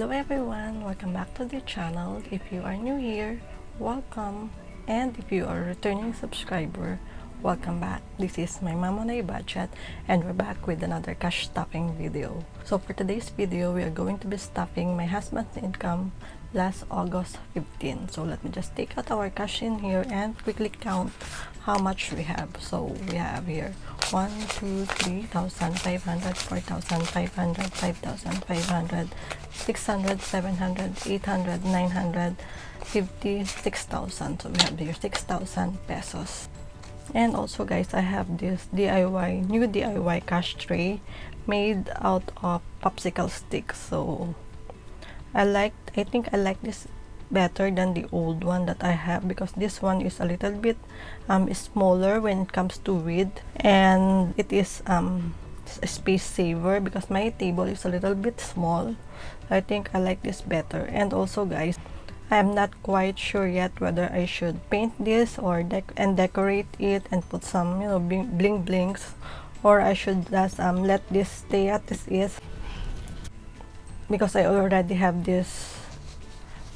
Hello everyone, welcome back to the channel. If you are new here, welcome, and if you are a returning subscriber, welcome back. This is my Mom on a Budget, and we're back with another cash stuffing video. So for today's video, we are going to be stuffing my husband's income last August 15. So let me just take out our cash in here and quickly count how much we have. So we have here 1, 2, 3,500, 4,500, 5,500, 600, 700, 800, 900, 50, 6,000. So we have here 6,000 pesos. And also guys, I have this new DIY cash tray made out of popsicle sticks. So I think I like this better than the old one that I have, because this one is a little bit smaller when it comes to width, and it is a space saver because my table is a little bit small. I think I like this better. And also guys, I am not quite sure yet whether I should paint this or decorate it and put some bling blings, or I should just let this stay as this is, because I already have this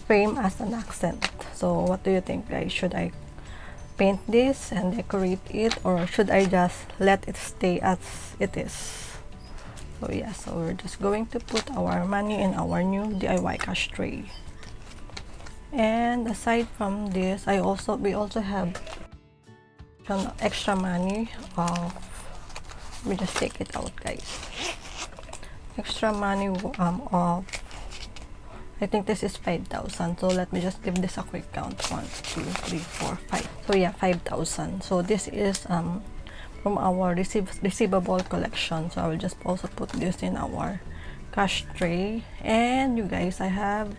frame as an accent. So what do you think guys? Should I paint this and decorate it, or should I just let it stay as it is? So yeah, so we're just going to put our money in our new DIY cash tray. And aside from this, we also have some extra money of, let me just take it out guys, extra money of, I think this is 5,000. So let me just give this a quick count. 1, 2, 3, 4, 5. So yeah, 5,000. So this is from our receivable collection. So I will just also put this in our cash tray. And you guys, I have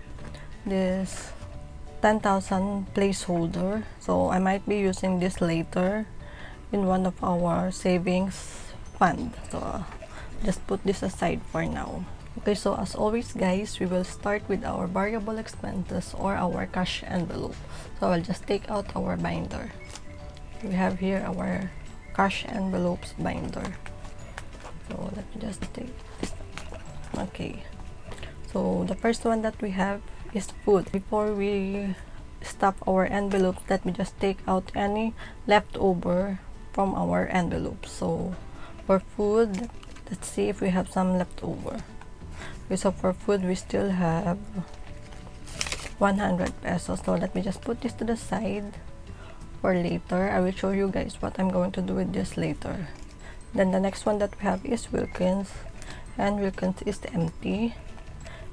this 10,000 placeholder. So I might be using this later in one of our savings fund. So just put this aside for now. Okay, so as always guys, we will start with our variable expenses or our cash envelope. So I'll just take out our binder. We have here our cash envelopes binder. So let me just take this. Okay, so the first one that we have is food. Before we stuff our envelopes, let me just take out any leftover from our envelopes. So for food, let's see if we have some leftover. Okay, so for food, we still have 100 pesos. So let me just put this to the side for later. I will show you guys what I'm going to do with this later. Then the next one that we have is Wilkins, and Wilkins is empty.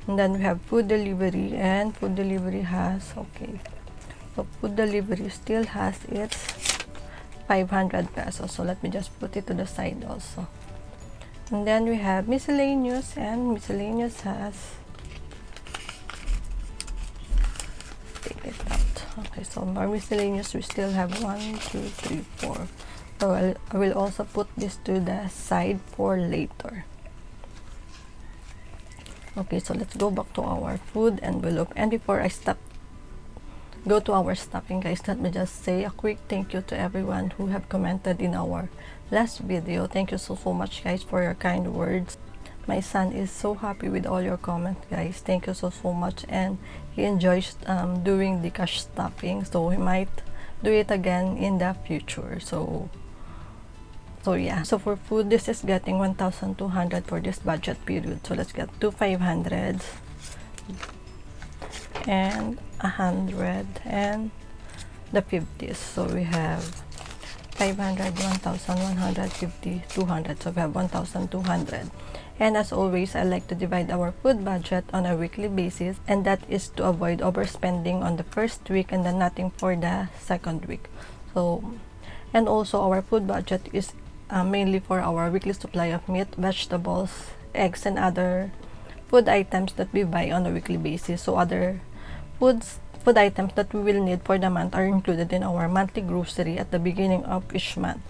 And then we have food delivery, and food delivery has, okay, so food delivery still has its 500 pesos. So let me just put it to the side also. And then we have miscellaneous, and miscellaneous has, take it out. Okay, so our miscellaneous, we still have 1, 2, 3, 4. So I will also put this to the side for later. Okay, so let's go back to our food envelope. And before I go to our stuffing guys, let me just say a quick thank you to everyone who have commented in our last video. Thank you so much guys for your kind words. My son is so happy with all your comments guys. Thank you so much, and he enjoys doing the cash stuffing, so he might do it again in the future. So yeah, so for food, this is getting 1,200 for this budget period. So let's get 2 500s and 100 and the 50s. So we have 500, 1,150, 200. So we have 1,200. And as always, I like to divide our food budget on a weekly basis, and that is to avoid overspending on the first week and then nothing for the second week. So, and also our food budget is mainly for our weekly supply of meat, vegetables, eggs, and other food items that we buy on a weekly basis. So other food items that we will need for the month are included in our monthly grocery at the beginning of each month.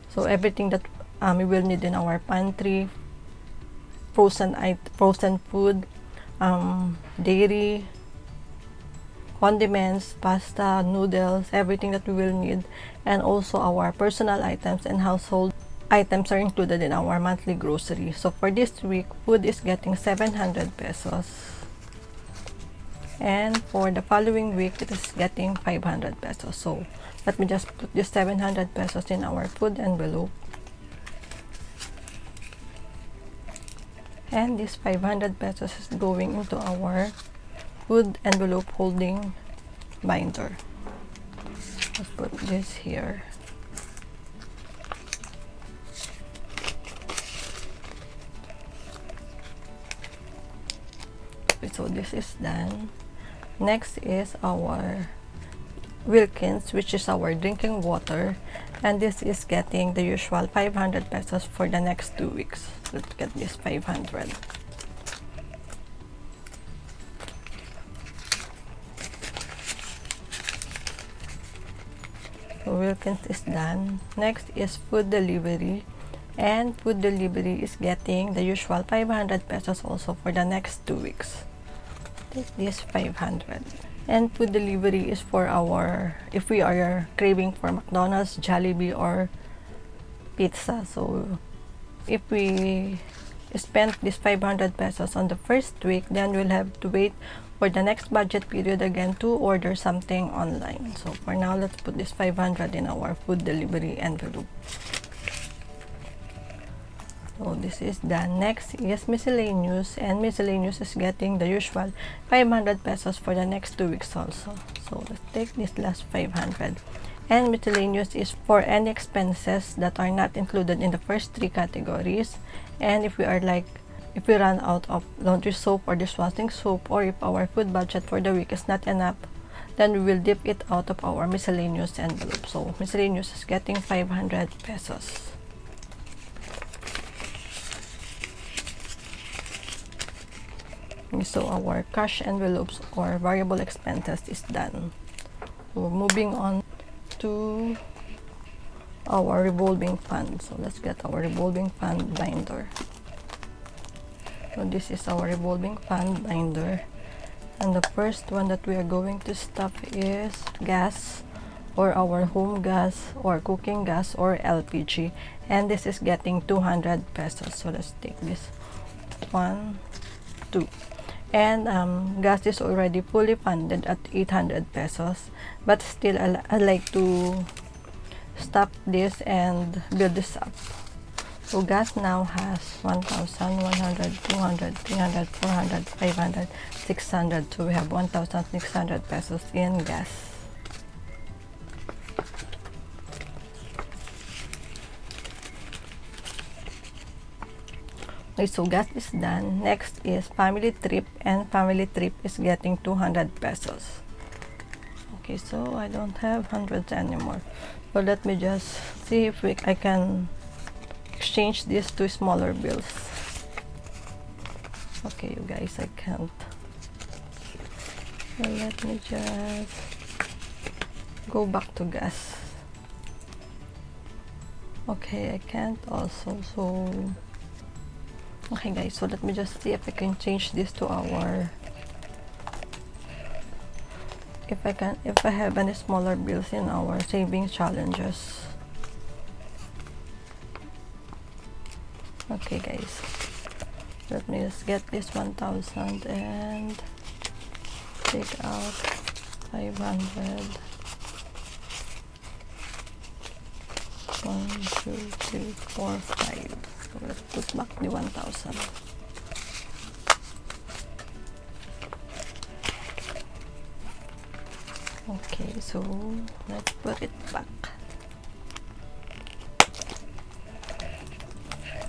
So everything that we will need in our pantry, frozen food, dairy, condiments, pasta, noodles, everything that we will need, and also our personal items and household items are included in our monthly grocery. So for this week, food is getting 700 pesos. and for the following week it is getting 500 pesos. So let me just put this 700 pesos in our food envelope, and this 500 pesos is going into our food envelope holding binder. Let's put this here. So this is done. Next is our Wilkins, which is our drinking water, and this is getting the usual 500 pesos for the next 2 weeks. Let's get this 500. So Wilkins is done. Next is food delivery, and food delivery is getting the usual 500 pesos also for the next 2 weeks. Take this 500. And food delivery is for our, if we are craving for McDonald's, Jollibee, or pizza. So if we spend this 500 pesos on the first week, then we'll have to wait for the next budget period again to order something online. So for now, let's put this 500 in our food delivery envelope. So this is done. Next is miscellaneous, and miscellaneous is getting the usual 500 pesos for the next 2 weeks also. So let's take this last 500. And miscellaneous is for any expenses that are not included in the first 3 categories. And if we run out of laundry soap or dishwashing soap, or if our food budget for the week is not enough, then we will dip it out of our miscellaneous envelope. So miscellaneous is getting 500 pesos. So our cash envelopes or variable expenses is done. So moving on to our revolving fund. So let's get our revolving fund binder. So this is our revolving fund binder, and the first one that we are going to stuff is gas, or our home gas or cooking gas or LPG, and this is getting 200 pesos. So let's take this 1, 2. And gas is already fully funded at 800 pesos, but still I like to stop this and build this up. So gas now has 1,100, 200, 300, 400, 500, 600. So we have 1,600 pesos in gas. Okay, so gas is done. Next is family trip, and family trip is getting 200 pesos. Okay, so I don't have hundreds anymore. So let me just see if I can exchange this to smaller bills. Okay, you guys, I can't. So let me just go back to gas. Okay, I can't also. So okay guys, so let me just see if I can change this to our, if I have any smaller bills in our saving challenges. Okay guys, let me just get this 1,000 and take out 500. 1, 2, 3, 4, 5. So let's put back the 1,000. Okay, so let's put it back.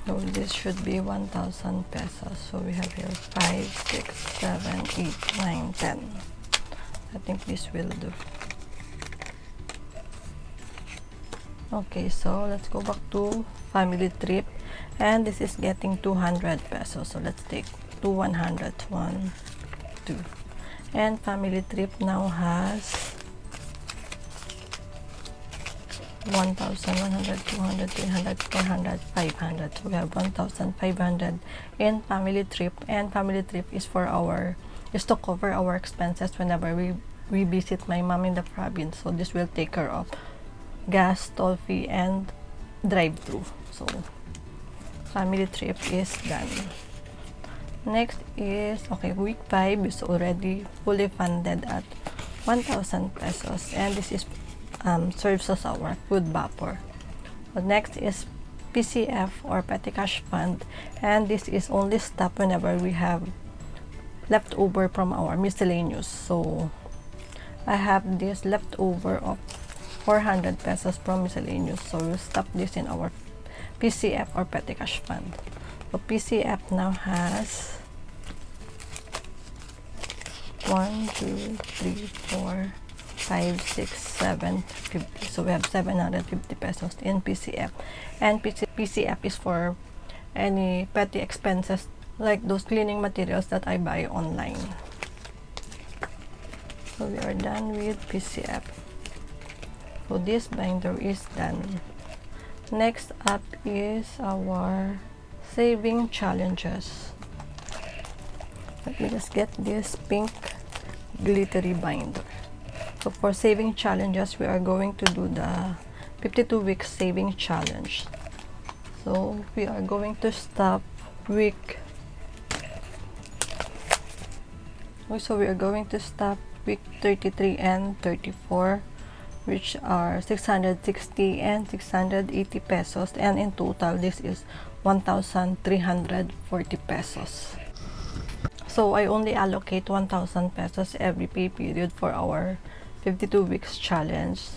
So this should be 1,000 pesos. So we have here 5, 6, 7, 8, 9, 10. I think this will do. Okay, so let's go back to family trip, and this is getting 200 pesos. So let's take 2 100, 1, 2, and family trip now has 1,100, 200, 300, 400, 500. So we have 1,500 in family trip, and family trip is for to cover our expenses whenever we visit my mom in the province. So this will take care of gas, toll fee, and drive-through. So family trip is done. Next is, okay, week 5 is already fully funded at 1,000 pesos, and this is serves as our food buffer. Next is PCF or petty cash fund, and this is only stopped whenever we have leftover from our miscellaneous. So I have this leftover of 400 pesos from miscellaneous, so we'll stop this in our PCF or petty cash fund. So PCF now has 1, 2, 3, 4, 5, 6, 7, 50. So we have 750 pesos in PCF. And PCF is for any petty expenses like those cleaning materials that I buy online. So we are done with PCF. So this binder is done. Next up is our saving challenges. Let me just get this pink glittery binder. So for saving challenges, we are going to do the 52-week saving challenge. So we are going to stop week. So we are going to stop week 33 and 34, which are 660 and 680 pesos, and in total this is 1,340 pesos. So I only allocate 1,000 pesos every pay period for our 52 weeks challenge,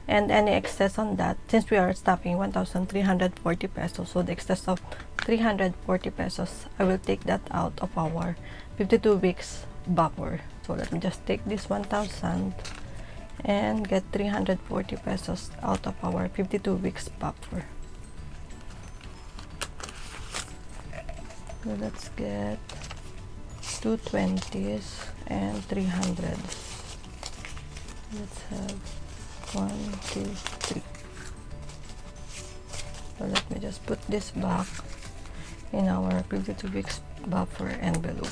and any excess on that, since we are stopping 1,340 pesos, so the excess of 340 pesos, I will take that out of our 52 weeks buffer. So let me just take this 1,000 and get 340 pesos out of our 52 weeks buffer. So let's get 220s and 300s. Let's have 1, 2, 3. So let me just put this back in our 52 weeks buffer envelope.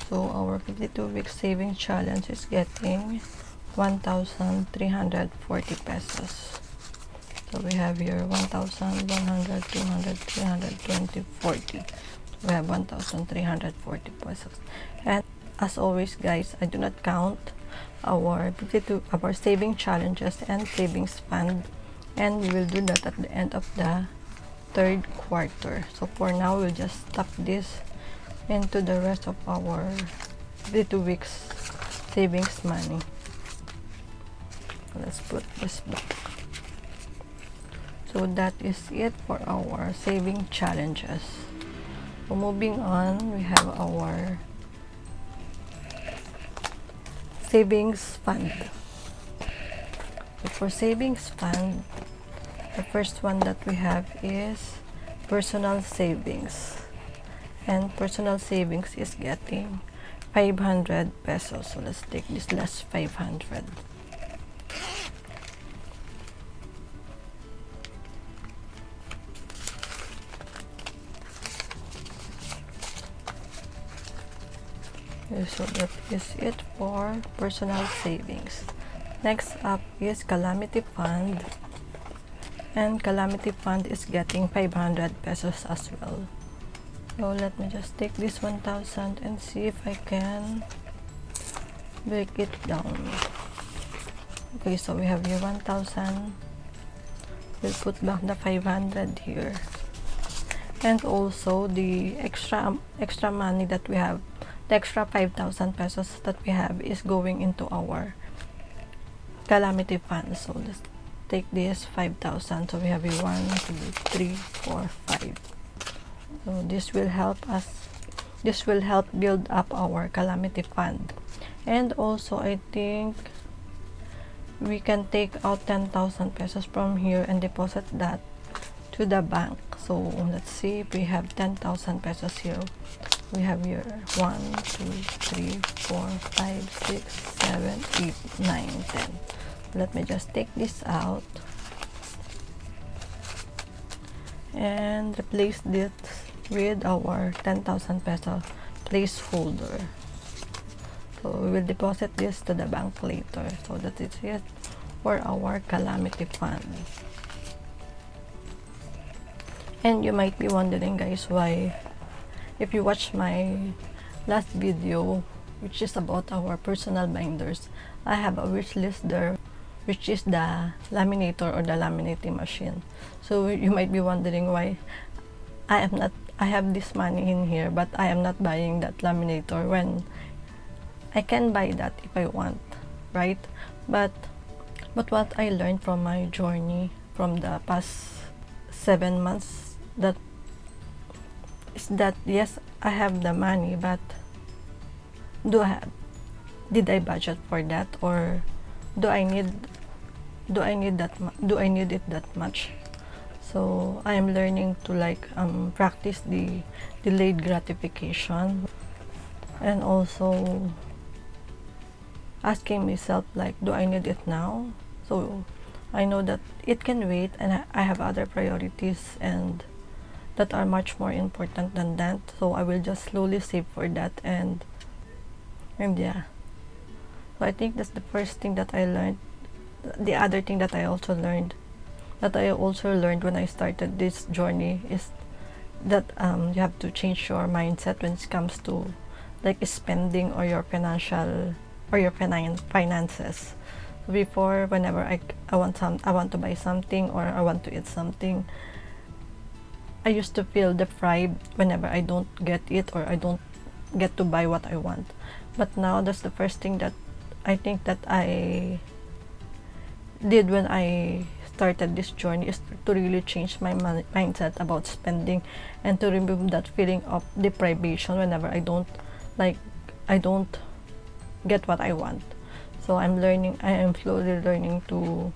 So our 52 week saving challenge is getting 1,340 pesos. So we have here 1,100, 200, 300, 20, 40. We have 1,340 pesos. And as always, guys, I do not count our saving challenges and savings fund, and we will do that at the end of the third quarter. So for now, we'll just stuff this into the rest of our 52 weeks savings money. Let's put this back. So that is it for our saving challenges. So moving on, we have our savings fund. So for savings fund, the first one that we have is personal savings. And personal savings is getting 500 pesos. So let's take this last 500. So that is it for personal savings. Next up is calamity fund, and calamity fund is getting 500 pesos as well. So let me just take this 1,000 and see if I can break it down. Okay, so we have here 1,000. We'll put back the 500 here, and also the extra money that we have. The extra 5,000 pesos that we have is going into our calamity fund. So let's take this 5,000. So we have here 1, 2, 3, 4, 5. So this will help us. This will help build up our calamity fund. And also, I think we can take out 10,000 pesos from here and deposit that to the bank. So let's see if we have 10,000 pesos here. We have here 1, 2, 3, 4, 5, 6, 7, 8, 9, 10. Let me just take this out and replace this with our 10,000 peso placeholder. So we will deposit this to the bank later. So that is it for our calamity fund. And you might be wondering, guys, why, if you watch my last video, which is about our personal binders, I have a wish list there, which is the laminator or the laminating machine. So you might be wondering why I have this money in here, but I am not buying that laminator when I can buy that if I want, right? But what I learned from my journey from the past 7 months, that is that yes, I have the money, but did I budget for that, or do I need it that much? So I am learning to practice the delayed gratification, and also asking myself, like, do I need it now? So I know that it can wait, and I have other priorities and that are much more important than that. So I will just slowly save for that, and yeah. So I think that's the first thing that I learned. The other thing that I also learned when I started this journey is that you have to change your mindset when it comes to like spending or your finances. Before, whenever I want to buy something or I want to eat something, I used to feel deprived whenever I don't get it or I don't get to buy what I want. But now that's the first thing that I think that I did when I started this journey, is to really change my mindset about spending, and to remove that feeling of deprivation whenever I don't get what I want. So I am slowly learning to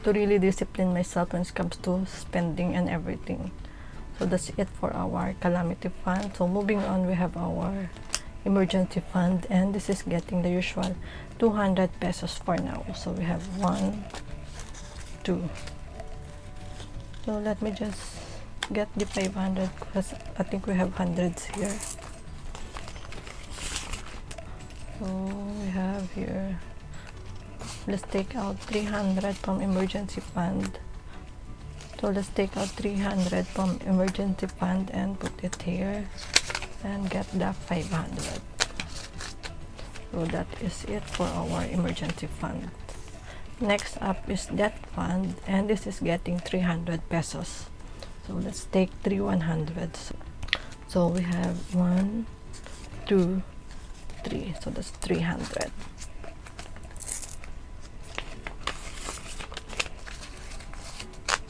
really discipline myself when it comes to spending and everything. So that's it for our calamity fund. So moving on, we have our emergency fund, and this is getting the usual 200 pesos for now. So we have 1, 2. So let me just get the 500 because I think we have hundreds here. So we have here, let's take out 300 from emergency fund. So let's take out 300 from emergency fund and put it here and get the 500. So that is it for our emergency fund. Next up is debt fund, and this is getting 300 pesos. So let's take 3 100s. So we have 1, 2, 3. So that's 300.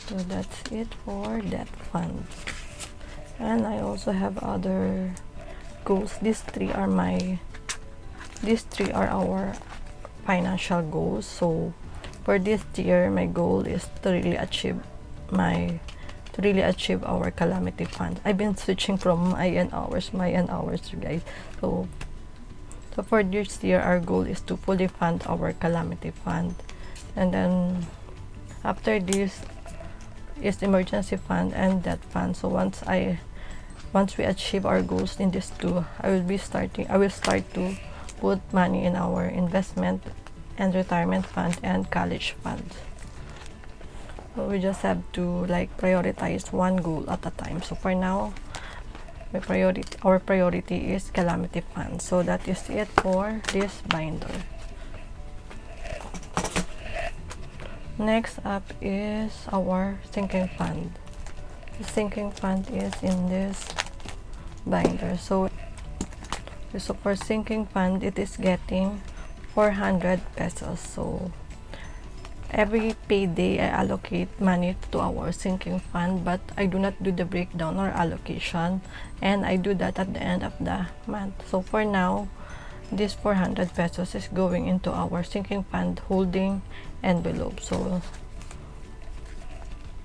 So that's it for debt fund. And I also have other goals. These three are our financial goals. So for this year, my goal is to really achieve our calamity fund. I've been switching from my end hours, guys. So for this year, our goal is to fully fund our calamity fund, and then after this is emergency fund and debt fund. So once we achieve our goals in these two, I will start to put money in our investment and retirement fund and college fund. So we just have to prioritize one goal at a time. So for now, our priority is calamity fund. So that is it for this binder. Next up is our sinking fund. The sinking fund is in this binder. So for sinking fund, it is getting 400 pesos. So every payday I allocate money to our sinking fund, but I do not do the breakdown or allocation, and I do that at the end of the month. So for now, this 400 pesos is going into our sinking fund holding envelope. So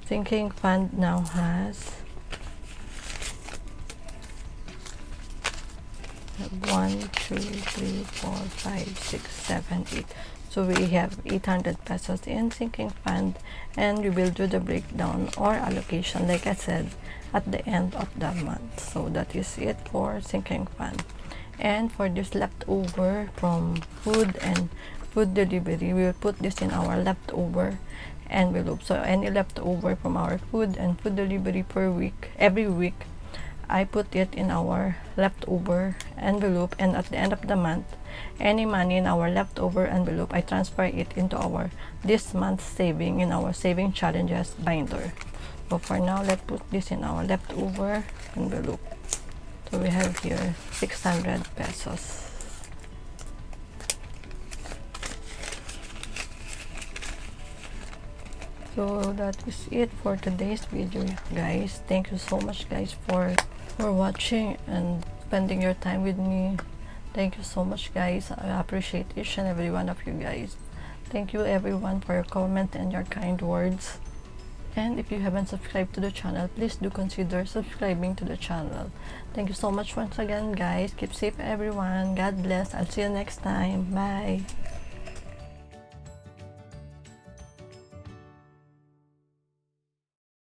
sinking fund now has 1, 2, 3, 4, 5, 6, 7, 8. So we have 800 pesos in sinking fund, and we will do the breakdown or allocation, like I said, at the end of the month. So that is it for sinking fund. And for this leftover from food and food delivery, we will put this in our leftover, envelope. So any leftover from our food and food delivery per week, every week, I put it in our leftover envelope, and at the end of the month, any money in our leftover envelope, I transfer it into our this month's saving in our saving challenges binder. So for now, let's put this in our leftover envelope. So we have here 600 pesos. So that is it for today's video, guys. Thank you so much, guys, for watching and spending your time with me. Thank you so much, guys. I appreciate each and every one of you guys. Thank you everyone for your comment and your kind words. And if you haven't subscribed to the channel, please do consider subscribing to the channel. Thank you so much once again, guys. Keep safe, everyone. God bless. I'll see you next time. Bye.